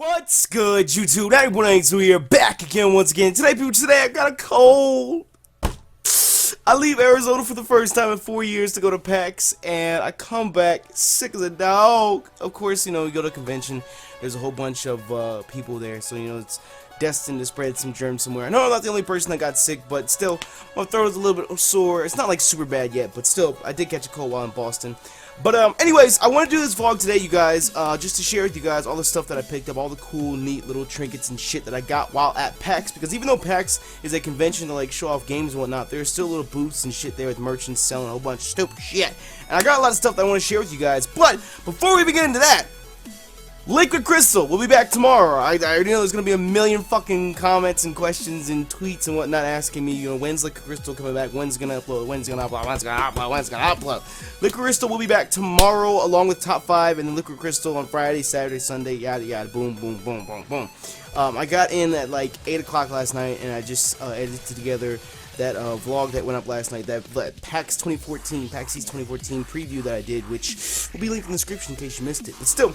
What's good, YouTube? Nappy here, back again once again. Today, people, I got a cold. I leave Arizona for the first time in 4 years to go to PAX, and I come back sick as a dog. Of course, you go to a convention, there's a whole bunch of people there, so, it's destined to spread some germs somewhere. I know I'm not the only person that got sick, but still, my throat is a little bit sore. It's not, like, super bad yet, but still, I did catch a cold while in Boston. But, anyways, I want to do this vlog today, you guys, just to share with you guys all the stuff that I picked up, all the cool, neat little trinkets and shit that I got while at PAX, because even though PAX is a convention to, like, show off games and whatnot, there's still little booths and shit there with merchants selling a whole bunch of stupid shit, and I got a lot of stuff that I want to share with you guys. But, before we begin into that, Liquid Crystal will be back tomorrow. I already know there's gonna be a million fucking comments and questions and tweets and whatnot asking me, when's Liquid Crystal coming back? When's it gonna upload? When's it gonna upload? When's it gonna upload? When's it gonna upload? Liquid Crystal will be back tomorrow along with Top 5, and then Liquid Crystal on Friday, Saturday, Sunday, yada yada, boom, boom, boom, boom, boom. I got in at like 8 o'clock last night, and I just edited together that vlog that went up last night, that PAX 2014, PAX East 2014 preview that I did, which will be linked in the description in case you missed it. But still,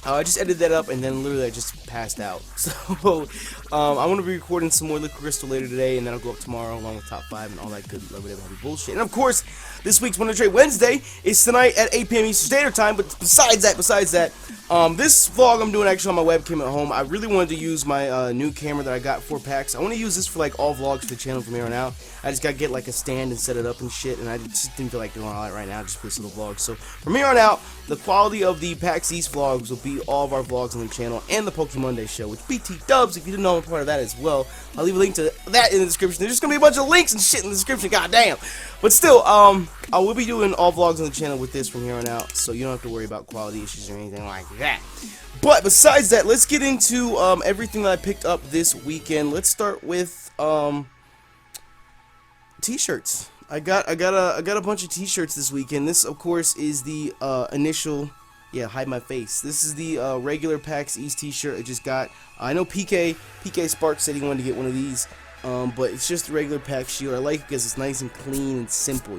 I just edited that up, and then literally I just passed out. So, I'm going to be recording some more Liquid Crystal later today, and then I'll go up tomorrow along with Top 5 and all that good, whatever heavy bullshit. And of course, this week's Wonder Trade Wednesday is tonight at 8 p.m. Eastern Standard Time. But besides that, this vlog I'm doing actually on my webcam at home. I really wanted to use my new camera that I got for PAX. I want to use this for like all vlogs for the channel from here on out. I just gotta get like a stand and set it up and shit, and I just didn't feel like doing all that right now, just for this little vlog. So from here on out, the quality of the PAX East vlogs will be all of our vlogs on the channel and the Pokemon Day show, which BT dubs, if you didn't know I'm part of that as well. I'll leave a link to that in the description. There's just gonna be a bunch of links and shit in the description, goddamn. But still, I will be doing all vlogs on the channel with this from here on out, so you don't have to worry about quality issues or anything like that. But besides that, let's get into everything that I picked up this weekend. Let's start with t-shirts. I got a bunch of t-shirts this weekend. This, of course, is the initial. Yeah, hide my face. This is the regular PAX East t-shirt I just got. I know PK Sparks said he wanted to get one of these, but it's just the regular PAX shield. I like it because it's nice and clean and simple.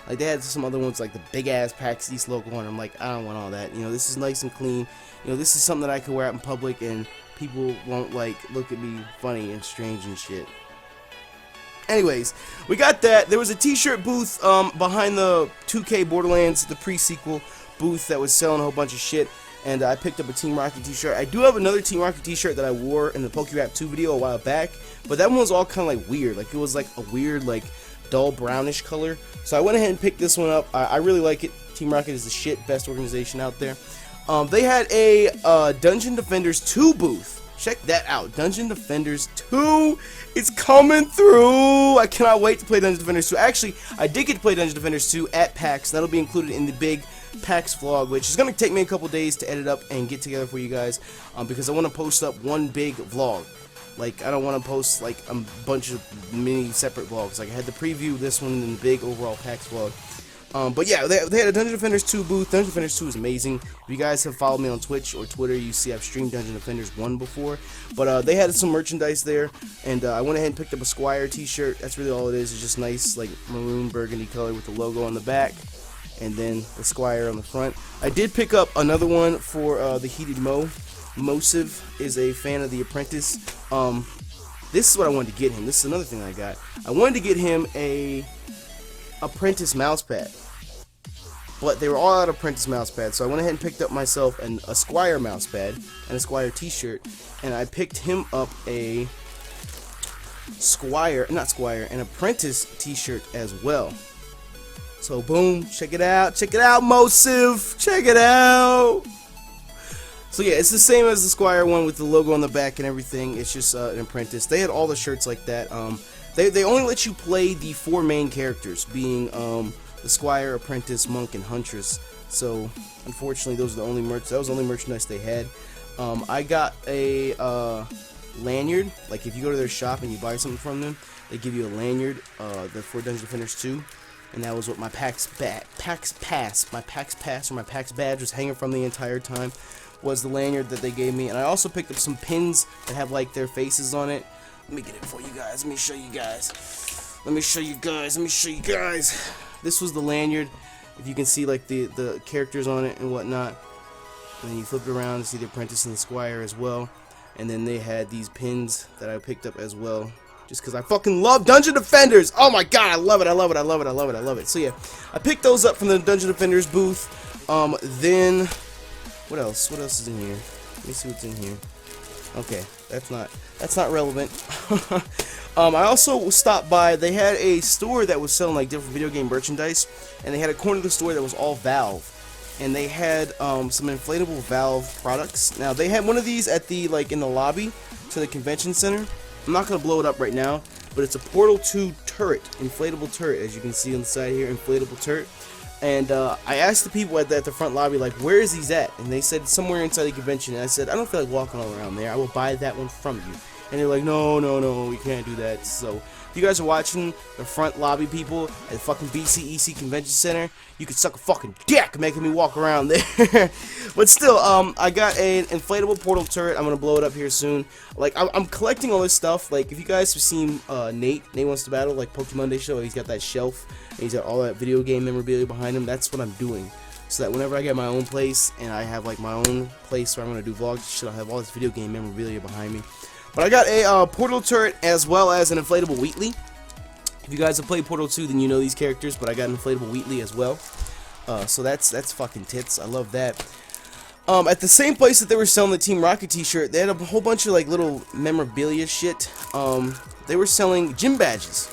Like they had some other ones like the big ass PAX East logo on it. I'm like, I don't want all that. This is nice and clean. This is something that I can wear out in public and people won't like look at me funny and strange and shit. Anyways, we got that. There was a t-shirt booth behind the 2K Borderlands, the pre-sequel booth, that was selling a whole bunch of shit, and I picked up a Team Rocket t-shirt. I do have another Team Rocket t-shirt that I wore in the PokeRap 2 video a while back, but that one was all kind of like weird. Like it was like a weird, like dull brownish color. So I went ahead and picked this one up. I really like it. Team Rocket is the shit, best organization out there. They had a Dungeon Defenders 2 booth. Check that out. Dungeon Defenders 2 is coming through. I cannot wait to play Dungeon Defenders 2. Actually, I did get to play Dungeon Defenders 2 at PAX. That'll be included in the big PAX vlog, which is going to take me a couple days to edit up and get together for you guys, because I want to post up one big vlog. Like, I don't want to post like a bunch of mini separate vlogs. Like, I had the preview, this one, and the big overall PAX vlog. But yeah, they had a Dungeon Defenders 2 booth. Dungeon Defenders 2 is amazing. If you guys have followed me on Twitch or Twitter, you see I've streamed Dungeon Defenders 1 before. But they had some merchandise there, and I went ahead and picked up a Squire t-shirt. That's really all it is. It's just nice, like, maroon burgundy color with the logo on the back, and then the Squire on the front. I did pick up another one for the Heated Mo. Mosive is a fan of The Apprentice. This is what I wanted to get him. This is another thing I got. I wanted to get him a Apprentice mousepad, but they were all out of Apprentice mousepad, so I went ahead and picked up myself a Squire mousepad and a Squire t-shirt, and I picked him up a an Apprentice t-shirt as well. So boom, check it out, Mosive, check it out. So yeah, it's the same as the Squire one with the logo on the back and everything. It's just an Apprentice. They had all the shirts like that. They only let you play the 4 main characters, being the Squire, Apprentice, Monk, and Huntress. So unfortunately, those are the only that was the only merchandise they had. I got a lanyard. Like if you go to their shop and you buy something from them, they give you a lanyard. For Dungeon Defenders 2, and that was what my PAX pass badge was hanging from the entire time. Was the lanyard that they gave me, and I also picked up some pins that have like their faces on it. Let me get it for you guys. Let me show you guys. This was the lanyard. If you can see like the characters on it and whatnot. And then you flip it around to see the apprentice and the squire as well. And then they had these pins that I picked up as well, just because I fucking love Dungeon Defenders. Oh my god, I love it, I love it, I love it, I love it, I love it. So yeah, I picked those up from the Dungeon Defenders booth. Then what else? What else is in here? Let me see what's in here. Okay, that's not relevant. I also stopped by. They had a store that was selling like different video game merchandise, and they had a corner of the store that was all Valve. And they had some inflatable Valve products. Now they had one of these at the in the lobby to the convention center. I'm not gonna blow it up right now, but it's a Portal 2 turret, inflatable turret, as you can see on the side here, inflatable turret. And I asked the people at the front lobby, like, where is these at? And they said somewhere inside the convention. And I said, I don't feel like walking all around there. I will buy that one from you. And they're like, no, no, no, we can't do that. So if you guys are watching, the front lobby people at the fucking BCEC Convention Center, you could suck a fucking dick making me walk around there. But still, I got an inflatable portal turret. I'm gonna blow it up here soon. Like, I'm collecting all this stuff. Like, if you guys have seen Nate Wants to Battle, like Pokemon Day Show, he's got that shelf and he's got all that video game memorabilia behind him. That's what I'm doing, so that whenever I get my own place and I have like my own place where I'm gonna do vlogs and shit, I'll have all this video game memorabilia behind me. But I got a portal turret as well as an inflatable Wheatley. If you guys have played Portal 2, then you know these characters, but I got an inflatable Wheatley as well. So that's fucking tits. I love that. At the same place that they were selling the Team Rocket t-shirt, they had a whole bunch of like little memorabilia shit. They were selling gym badges.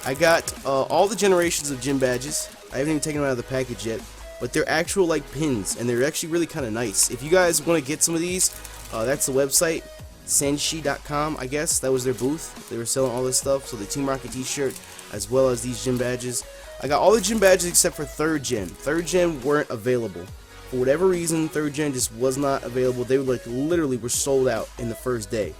I got all the generations of gym badges. I haven't even taken them out of the package yet, but they're actual like pins, and they're actually really kind of nice. If you guys want to get some of these, that's the website. Senshi.com, I guess that was their booth. They were selling all this stuff, so the Team Rocket t-shirt as well as these gym badges. I got all the gym badges except for 3rd gen. 3rd gen weren't available for whatever reason. 3rd gen just was not available. They were like literally were sold out in the first day,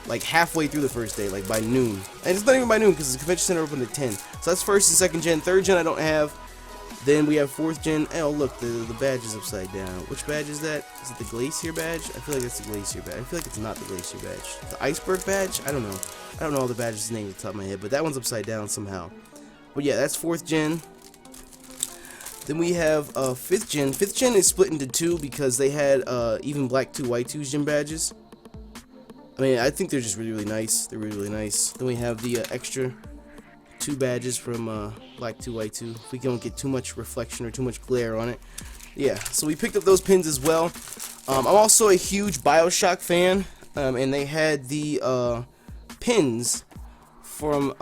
like halfway through the first day, like by noon. And it's not even by noon because the convention center opened at 10. So that's 1st and 2nd gen. 3rd gen I don't have. Then we have 4th gen. Oh look, the badge is upside down. Which badge is that? Is it the Glacier badge? I feel like it's the Glacier badge. I feel like it's not the Glacier badge. The Iceberg badge? I don't know. I don't know all the badges' names at the top of my head, but that one's upside down somehow. But yeah, that's 4th gen. Then we have 5th gen. 5th gen is split into 2 because they had even Black 2 White 2's gym badges. I mean, I think they're just really, really nice. They're really, really nice. Then we have the extra 2 badges from Black 2 White 2. If we don't get too much reflection or too much glare on it. Yeah, so we picked up those pins as well. I'm also a huge Bioshock fan, and they had the pins from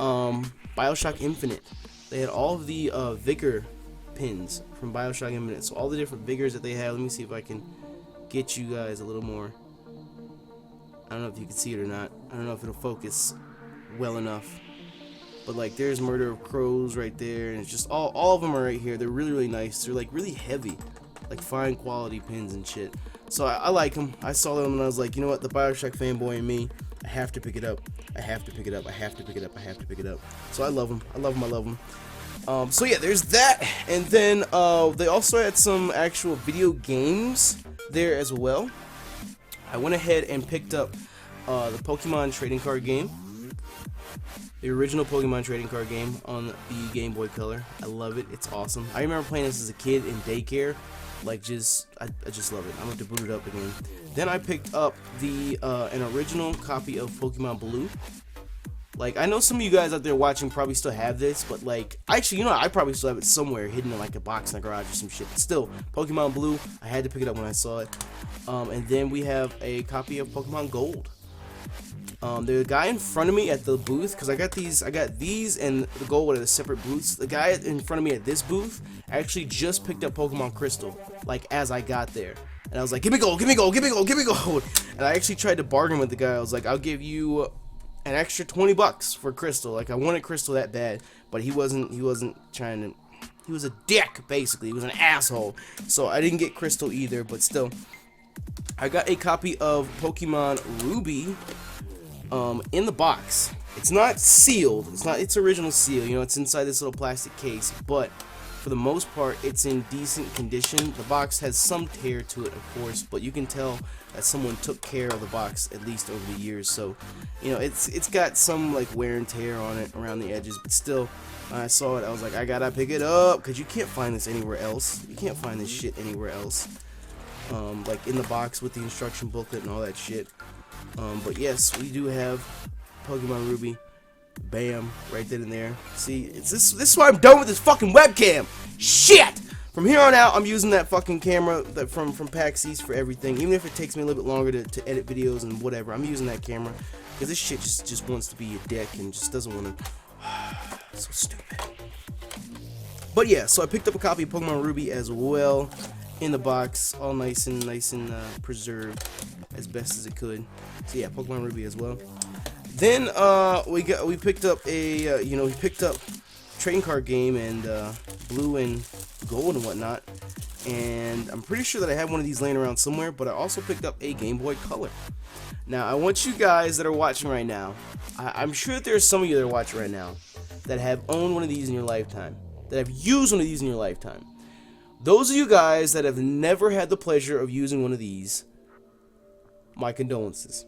Bioshock Infinite. They had all of the Vigor pins from Bioshock Infinite. So all the different Vigors that they had. Let me see if I can get you guys a little more. I don't know if you can see it or not. I don't know if it'll focus well enough. But like, there's Murder of Crows right there, and it's just all of them are right here. They're really, really nice. They're like really heavy, like fine quality pins and shit. So I like them. I saw them and I was like, you know what, the Bioshock fanboy in me, I have to pick it up. I have to pick it up. I have to pick it up. I have to pick it up. So I love them. I love them. I love them. So yeah, there's that. And then they also had some actual video games there as well. I went ahead and picked up the Pokemon trading card game. The original Pokemon trading card game on the Game Boy Color. I love it. It's awesome. I remember playing this as a kid in daycare. Like, I just love it. I'm going to boot it up again. Then I picked up the an original copy of Pokemon Blue. Like, I know some of you guys out there watching probably still have this, but like, actually, you know, I probably still have it somewhere hidden in like a box in the garage or some shit. But still, Pokemon Blue, I had to pick it up when I saw it. And then we have a copy of Pokemon Gold. The guy in front of me at the booth, because I got these and the gold at a separate booths. The guy in front of me at this booth actually just picked up Pokemon Crystal, like as I got there. And I was like, give me gold, give me gold, give me gold, give me gold. And I actually tried to bargain with the guy. I was like, I'll give you an extra 20 bucks for Crystal. Like, I wanted Crystal that bad, but he wasn't trying to, he was a dick, basically. He was an asshole. So I didn't get Crystal either, but still. I got a copy of Pokemon Ruby in the box. It's not sealed. It's not its original seal. You know, it's inside this little plastic case, but for the most part, it's in decent condition. The box has some tear to it, of course, but you can tell that someone took care of the box at least over the years. So, you know, it's got some like wear and tear on it around the edges, but still, when I saw it, I was like, I gotta pick it up, because you can't find this anywhere else. You can't find this shit anywhere else. like in the box with the instruction booklet and all that shit. But yes, we do have Pokemon Ruby. Bam, right then and there. See, this is why I'm done with this fucking webcam. Shit! From here on out, I'm using that fucking camera that from PAX East for everything. Even if it takes me a little bit longer to edit videos and whatever, I'm using that camera because this shit just wants to be a dick and just doesn't want to. So stupid. But yeah, so I picked up a copy of Pokemon Ruby as well in the box, all nice and preserved as best as it could. So yeah, Pokemon Ruby as well. Then we picked up a we picked up trading card game and blue and gold and whatnot, and I'm pretty sure that I have one of these laying around somewhere. But I also picked up a Game Boy Color. Now I want you guys that are watching right now, I'm sure that there's some of you that are watching right now that have owned one of these in your lifetime, that have used one of these in your lifetime. Those of you guys that have never had the pleasure of using one of these, my condolences.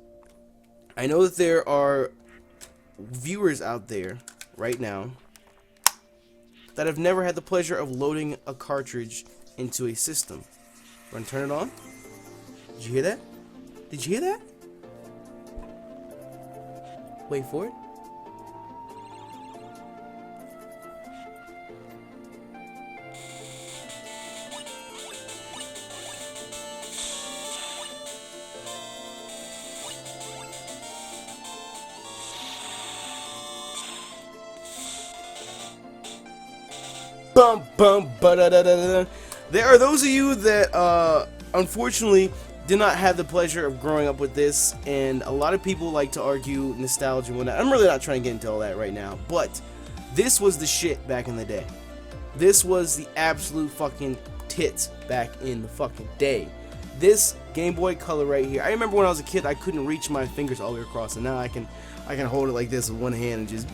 I know that there are viewers out there right now that have never had the pleasure of loading a cartridge into a system. Want to turn it on? Did you hear that? Did you hear that? Wait for it. Bum bum ba da da da da. There are those of you that unfortunately did not have the pleasure of growing up with this, and a lot of people like to argue nostalgia and whatnot. I'm really not trying to get into all that right now, but this was the shit back in the day. This was the absolute fucking tits back in the fucking day. This Game Boy Color right here. I remember when I was a kid, I couldn't reach my fingers all the way across, and now I can hold it like this with one hand and just.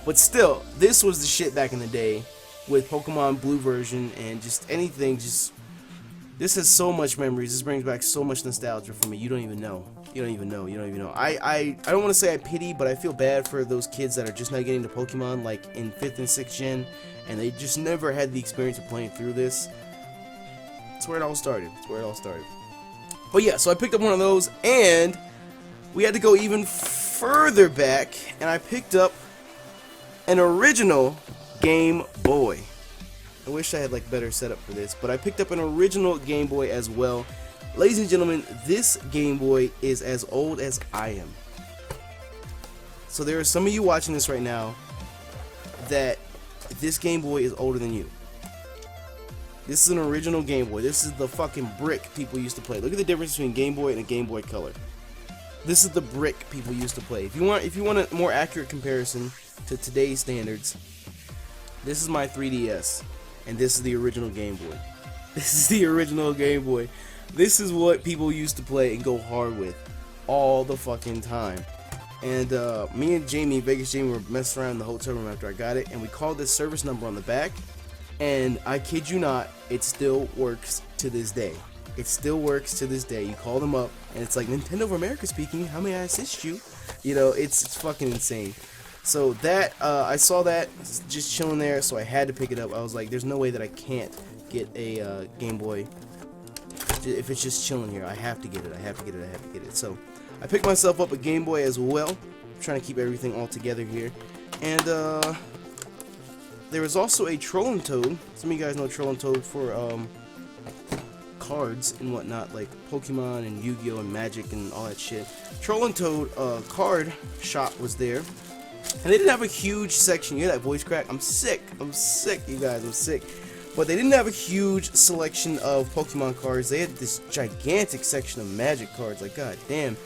But still, this was the shit back in the day with Pokemon Blue version and just anything. This has so much memories. This brings back so much nostalgia for me. You don't even know. You don't even know. You don't even know. I don't want to say I pity, but I feel bad for those kids that are just not getting to Pokemon like in 5th and 6th gen, and they just never had the experience of playing through this. That's where it all started. That's where it all started. But yeah, so I picked up one of those, and we had to go even further back, and I picked up an original Game Boy. I wish I had like better setup for this, but I picked up an original Game Boy as well. Ladies and gentlemen, this Game Boy is as old as I am. So there are some of you watching this right now that this Game Boy is older than you. This is an original Game Boy. This is the fucking brick people used to play. Look at the difference between Game Boy and a Game Boy Color. This is the brick people used to play. If you want a more accurate comparison to today's standards, this is my 3DS, and this is the original Game Boy. This is the original Game Boy. This is what people used to play and go hard with all the fucking time. And me and Jamie, Vegas Jamie, were messing around in the hotel room after I got it, and we called this service number on the back, and I kid you not, it still works to this day. It still works to this day. You call them up, and it's like, Nintendo of America speaking, how may I assist you? You know, it's fucking insane. So that, I saw that just chilling there, so I had to pick it up. I was like, there's no way that I can't get a Game Boy. If it's just chilling here, I have to get it. I have to get it. I have to get it. So I picked myself up a Game Boy as well. I'm trying to keep everything all together here. And there was also a Troll and Toad. Some of you guys know Troll and Toad for cards and whatnot, like Pokemon and Yu-Gi-Oh! And Magic and all that shit. Troll and Toad card shop was there. And they didn't have a huge section. You hear that voice crack? I'm sick. I'm sick, you guys. I'm sick. But they didn't have a huge selection of Pokemon cards. They had this gigantic section of Magic cards. Like, god damn.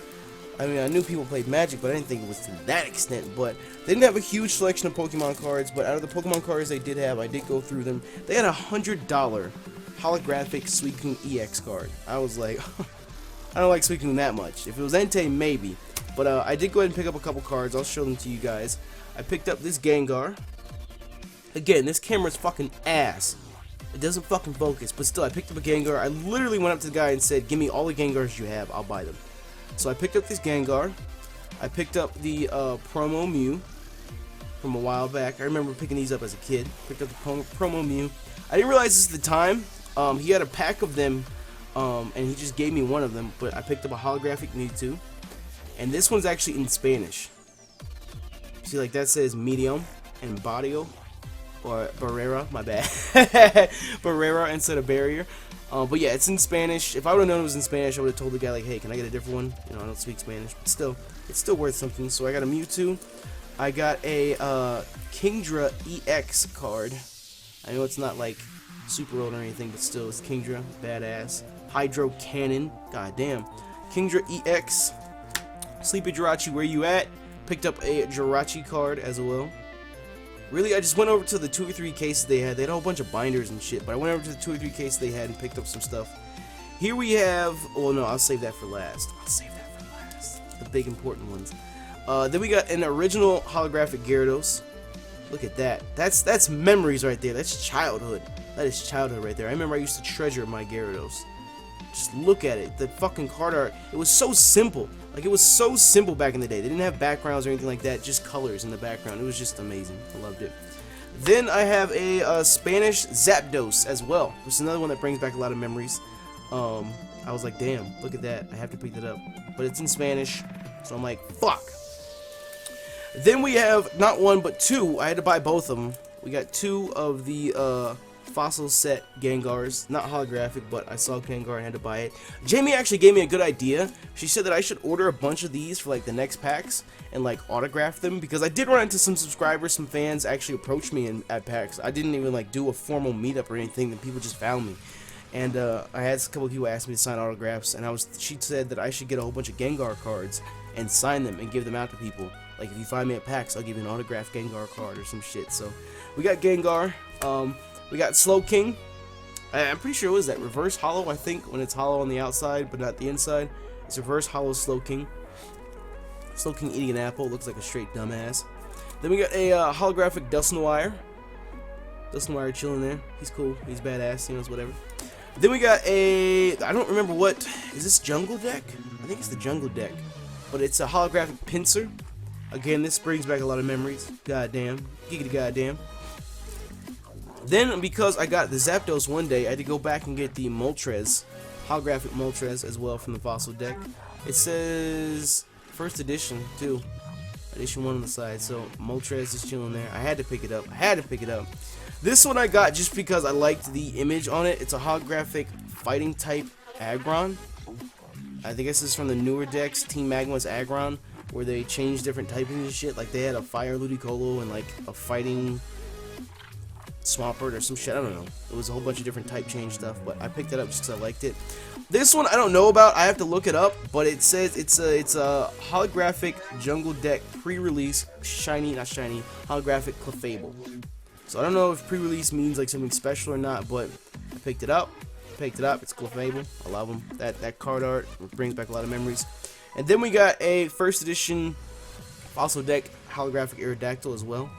I mean, I knew people played Magic, but I didn't think it was to that extent. But they didn't have a huge selection of Pokemon cards. But out of the Pokemon cards they did have, I did go through them. They had a $100 holographic Suicune EX card. I was like, I don't like Suicune that much. If it was Entei, maybe. But I did go ahead and pick up a couple cards. I'll show them to you guys. I picked up this Gengar. Again, this camera's fucking ass. It doesn't fucking focus, but still, I picked up a Gengar. I literally went up to the guy and said, give me all the Gengars you have, I'll buy them. So I picked up this Gengar. I picked up the promo Mew from a while back. I remember picking these up as a kid. Picked up the promo Mew. I didn't realize this at the time. He had a pack of them and he just gave me one of them. But I picked up a holographic Mewtwo, and this one's actually in Spanish. See, like that says medium and barrio, or barrera, my bad. Barrera instead of barrier. But yeah, it's in Spanish. If I would have known it was in Spanish, I would have told the guy, like, hey, can I get a different one? You know, I don't speak Spanish, but still, it's still worth something. So I got a Mewtwo. I got a Kingdra EX card. I know it's not like super old or anything, but still, it's Kingdra, badass. Hydro Cannon, goddamn. Kingdra EX. Sleepy Jirachi, where you at? Picked up a Jirachi card as well. Really, I just went over to the 2 or 3 cases they had. They had a whole bunch of binders and shit, but I went over to the 2 or 3 cases they had and picked up some stuff. Here we have, oh no, I'll save that for last. The big important ones. Then we got an original holographic Gyarados. Look at that. That's memories right there. That's childhood. That is childhood right there. I remember I used to treasure my Gyarados. Just look at it. The fucking card art. It was so simple. Like, it was so simple back in the day. They didn't have backgrounds or anything like that. Just colors in the background. It was just amazing. I loved it. Then I have a Spanish Zapdos as well. Which is another one that brings back a lot of memories. I was like, damn, look at that. I have to pick that up. But it's in Spanish. So I'm like, fuck. Then we have not one but two. I had to buy both of them. We got 2 of the fossil set Gengars, not holographic, but I saw Gengar and had to buy it. Jamie actually gave me a good idea. She said that I should order a bunch of these for like the next packs and like autograph them, because I did run into some subscribers, some fans actually approached me at PAX. I didn't even like do a formal meetup or anything. That people just found me, and I had a couple of people ask me to sign autographs, and she said that I should get a whole bunch of Gengar cards and sign them and give them out to people. Like, if you find me at PAX, I'll give you an autographed Gengar card or some shit. So we got Gengar. We got Slowking. I'm pretty sure it was that reverse hollow, I think, when it's hollow on the outside but not the inside. It's reverse hollow Slowking. Slowking eating an apple, looks like a straight dumbass. Then we got a holographic Dusknoir. Dusknoir chilling there. He's cool. He's badass. He knows whatever. Then we got a, I don't remember what, is this Jungle Deck? I think it's the Jungle Deck. But it's a holographic Pinsir. Again, this brings back a lot of memories. Goddamn. Giggity goddamn. Then, because I got the Zapdos one day, I had to go back and get the Moltres, holographic Moltres as well from the fossil deck. It says first edition too, edition 1 on the side. So Moltres is chilling there. I had to pick it up. This one I got just because I liked the image on it. It's a holographic fighting type Aggron. I think this is from the newer decks, Team Magma's Aggron, where they change different typings and shit. Like, they had a fire Ludicolo and like a fighting Swampert or some shit, I don't know. It was a whole bunch of different type change stuff, but I picked it up just because I liked it. This one I don't know about, I have to look it up, but it says it's a holographic Jungle Deck pre-release, not shiny, holographic Clefable. So I don't know if pre-release means like something special or not, but I picked it up, it's Clefable, I love them. That card art brings back a lot of memories. And then we got a first edition fossil deck holographic Aerodactyl as well.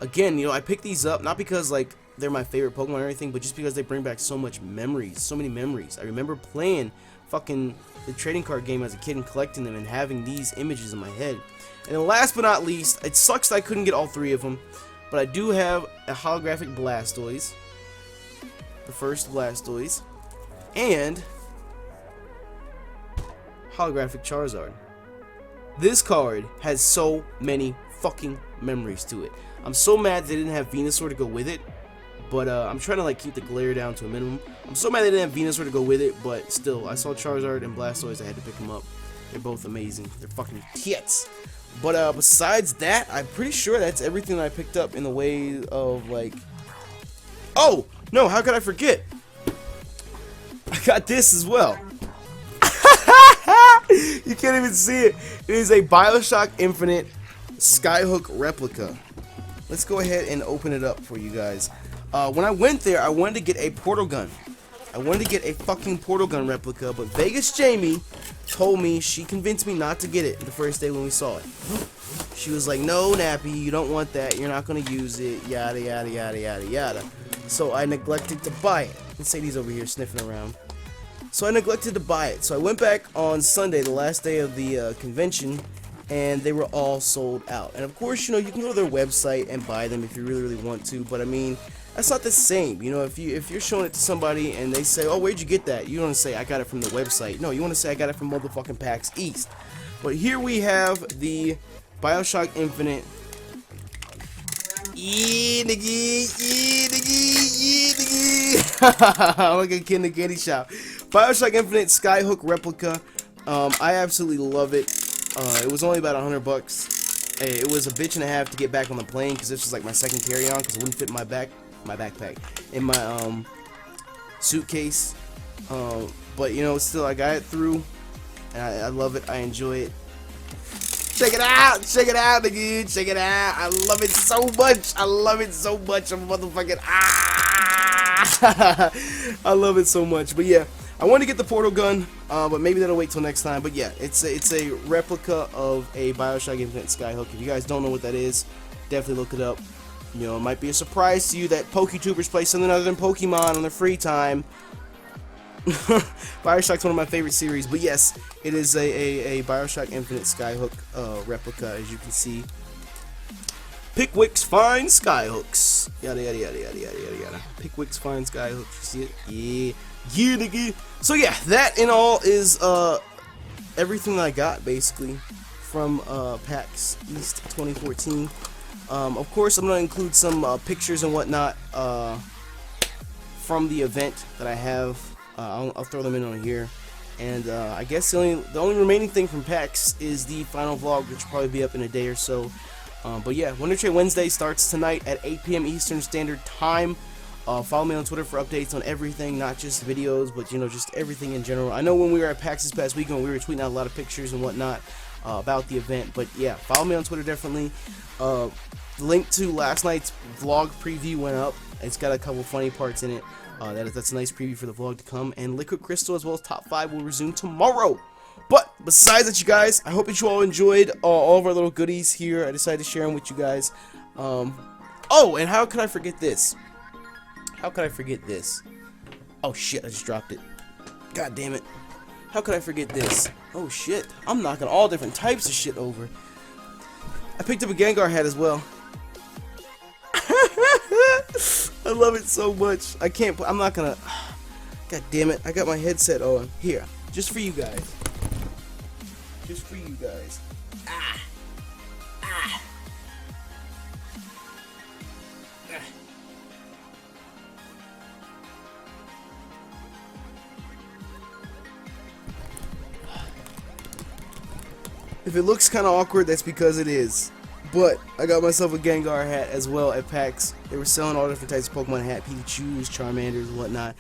Again, you know, I picked these up not because like they're my favorite Pokemon or anything, but just because they bring back so many memories. I remember playing fucking the trading card game as a kid and collecting them and having these images in my head. And then last but not least, it sucks that I couldn't get all 3 of them, but I do have a holographic Blastoise, the first Blastoise, and holographic Charizard. This card has so many fucking memories to it. I'm so mad they didn't have Venusaur to go with it, but I'm trying to like keep the glare down to a minimum. I'm so mad they didn't have Venusaur to go with it, but still, I saw Charizard and Blastoise, I had to pick them up. They're both amazing. They're fucking tits. But besides that, I'm pretty sure that's everything that I picked up in the way of like... Oh! No, how could I forget? I got this as well. You can't even see it. It is a Bioshock Infinite Skyhook replica. Let's go ahead and open it up for you guys. When I went there, I wanted to get a portal gun. I wanted to get a fucking portal gun replica, but Vegas Jamie told me, she convinced me not to get it the first day when we saw it. She was like, no, Nappy, you don't want that. You're not going to use it, yada, yada, yada, yada, yada. So I neglected to buy it. And Sadie's over here sniffing around. So I neglected to buy it. So I went back on Sunday, the last day of the convention, and they were all sold out. And of course, you know, you can go to their website and buy them if you really, really want to. But I mean, that's not the same. You know, if you're showing it to somebody and they say, "Oh, where'd you get that?" You don't want to say, "I got it from the website." No, you want to say, "I got it from motherfucking PAX East." But here we have the Bioshock Infinite. Yeah, nigga, yeah, nigga, yeah, nigga. Like a kid in the candy shop. Bioshock Infinite Skyhook replica. I absolutely love it. It was only about $100. It was a bitch and a half to get back on the plane because this was like my second carry-on because it wouldn't fit in my backpack, in my suitcase. But you know, still I got it through, and I love it. I enjoy it. Check it out, nigga, check it out. I love it so much. I love it so much. I'm motherfucking I love it so much. But yeah, I want to get the portal gun, but maybe that'll wait till next time. But yeah, it's a replica of a Bioshock Infinite Skyhook. If you guys don't know what that is, definitely look it up. You know, it might be a surprise to you that PokeTubers play something other than Pokemon on their free time. Bioshock's one of my favorite series, but yes, it is a Bioshock Infinite Skyhook replica, as you can see. Pickwick's fine Skyhooks. Yada yada yada yada yada yada yada. Pickwick's fine Skyhooks. You see it? Yeah, nigga. So yeah, that in all is everything I got basically from PAX East 2014. Of course, I'm gonna include some pictures and whatnot from the event that I have. I'll throw them in on here, and I guess the only remaining thing from PAX is the final vlog, which will probably be up in a day or so. But yeah, Wonder Trade Wednesday starts tonight at 8 p.m. Eastern Standard Time. Follow me on Twitter for updates on everything, not just videos, but you know, just everything in general. I know when we were at PAX this past weekend, we were tweeting out a lot of pictures and whatnot about the event. But yeah, follow me on Twitter definitely. Link to last night's vlog preview went up. It's got a couple funny parts in it. That's a nice preview for the vlog to come. And Liquid Crystal as well as Top 5 will resume tomorrow. But besides that, you guys, I hope that you all enjoyed all of our little goodies here. I decided to share them with you guys. Oh, and how could I forget this? How could I forget this? Oh shit, I just dropped it. God damn it. How could I forget this? Oh shit, I'm knocking all different types of shit over. I picked up a Gengar hat as well. I love it so much. I'm not gonna. God damn it, I got my headset on. Here, just for you guys. Just for you guys. Ah. Ah. If it looks kind of awkward, that's because it is. But I got myself a Gengar hat as well at PAX. They were selling all different types of Pokemon hat, Pikachu's, Charmanders, and whatnot.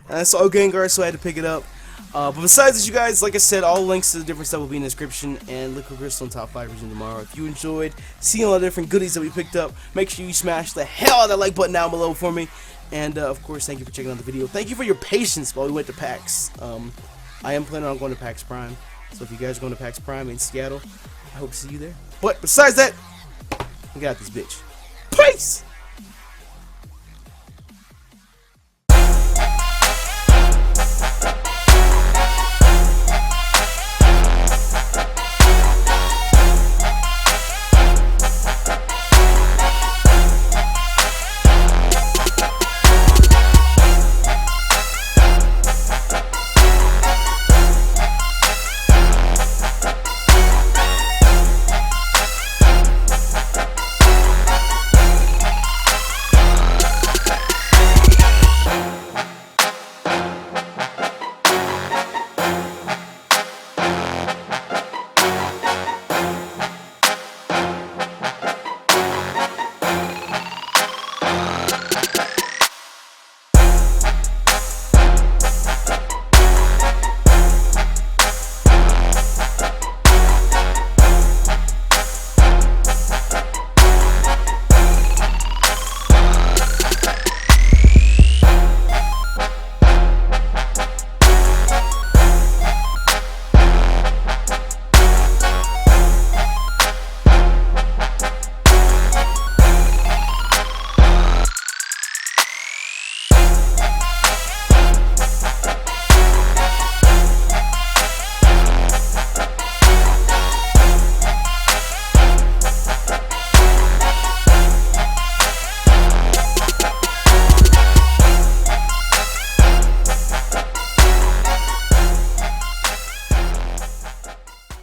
And I saw Gengar, so I had to pick it up. But besides this, you guys, like I said, all links to the different stuff will be in the description. And Liquid Crystal and Top 5 resume tomorrow. If you enjoyed seeing all the different goodies that we picked up, make sure you smash the hell out of that like button down below for me. And of course, thank you for checking out the video. Thank you for your patience while we went to PAX. I am planning on going to PAX Prime. So if you guys are going to PAX Prime in Seattle, I hope to see you there. But besides that, we got this bitch. Peace!